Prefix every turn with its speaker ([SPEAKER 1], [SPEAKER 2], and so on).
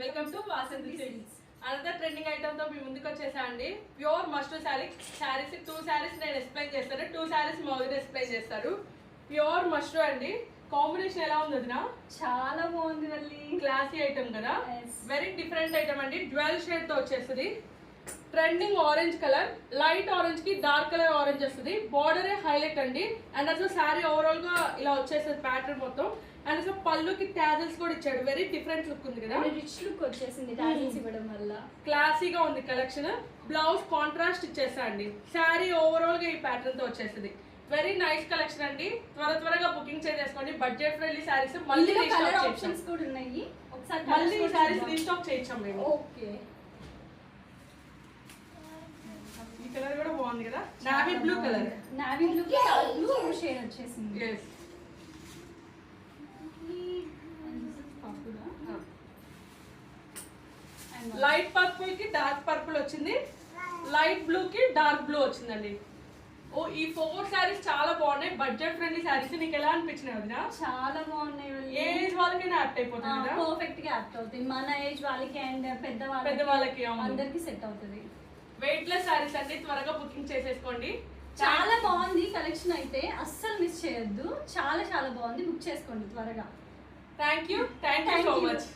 [SPEAKER 1] Welcome to Vasanthi silks. Another trending item తో మీ ముందుకు వచ్చేసా అండి. ప్యూర్ మస్టర్డ్ శారీస్ 2 శారీస్ నేను ఎక్స్ప్లెయిన్ చేస్తాను, 2 శారీస్ మౌలి ఎక్స్ప్లెయిన్ చేస్తారు. ప్యూర్ మస్టర్డ్ అండి. కాంబినేషన్ ఎలా ఉంది వదినా?
[SPEAKER 2] చాలా బాగుంది వల్లి.
[SPEAKER 1] క్లాసీ ఐటమ్ కదా, వెరీ డిఫరెంట్ ఐటమ్ అండి. డ్యూయల్ షేడ్ తో వచ్చేస్తుంది. Trending orange colour, light orange కి డార్క్ కలర్ ఆరెంజ్ వస్తుంది. బార్డర్ హైలైట్ అండి. అండ్ అసలు శారీ ఓవరాల్ గా ఇలా వచ్చేస్తుంది ప్యాటర్న్ మొత్తం. అండ్ అసలు పళ్ళుకి టాజల్స్ కూడా ఇచ్చాడు. వెరీ డిఫరెంట్ లుక్ ఉంది కదా,
[SPEAKER 2] రిచ్ లుక్ వచ్చేసింది టాజల్స్ ఇవ్వడం వల్ల.
[SPEAKER 1] క్లాసీగా ఉంది కలెక్షన్. బ్లౌజ్ కాంట్రాస్ట్ ఇచ్చేస్తా అండి. శారీ ఓవరాల్ గా ఈ ప్యాటర్న్ తో వచ్చేస్తుంది. వెరీ నైస్ కలెక్షన్ అండి. త్వరగా బుకింగ్ చేసేసుకోండి. బడ్జెట్ ఫ్రెండ్లీ శారీస్ మళ్ళీ
[SPEAKER 2] కలర్ ఆప్షన్స్ కూడా ఉన్నాయి. ఒకసారి
[SPEAKER 1] మళ్ళీ ఈ శారీస్ రీస్టాక్ చేయించాం మేము.
[SPEAKER 2] ఓకే,
[SPEAKER 1] ఈ కలర్ కూడా బాగుంది కదా, navy blue colour.
[SPEAKER 2] Navy blue కి డార్క్ బ్లూ షేడ్ వచ్చేసింది.
[SPEAKER 1] yes లైట్ పర్పుల్ కి డార్క్ పర్పుల్ వచ్చింది. లైట్ బ్లూ కి డార్క్ బ్లూ వచ్చిందండి. ఓ ఈ 4 శారీస్ చాలా బాగున్నాయి. Budget friendly saris. నీకు ఎలా అనిపించినాయి వదినా?
[SPEAKER 2] చాలా బాగున్నాయి.
[SPEAKER 1] ఏ ఏజ్ వాళ్ళకైనా యాప్ట్ అయిపోతుంది కదా,
[SPEAKER 2] పర్ఫెక్ట్ గా యాప్ట్ అవుతుంది. మన ఏజ్ వాళ్ళకి అండ్
[SPEAKER 1] పెద్దవాళ్ళకి
[SPEAKER 2] అందరికి సెట్ అవుతుంది.
[SPEAKER 1] వెయిట్ లెస్ శారీస్ అండి. త్వరగా బుకింగ్ చేసేసుకోండి.
[SPEAKER 2] చాలా బాగుంది కలెక్షన్ అయితే, అస్సలు మిస్ చేయొద్దు. చాలా బాగుంది. బుక్ చేసుకోండి త్వరగా.
[SPEAKER 1] Thank you so much.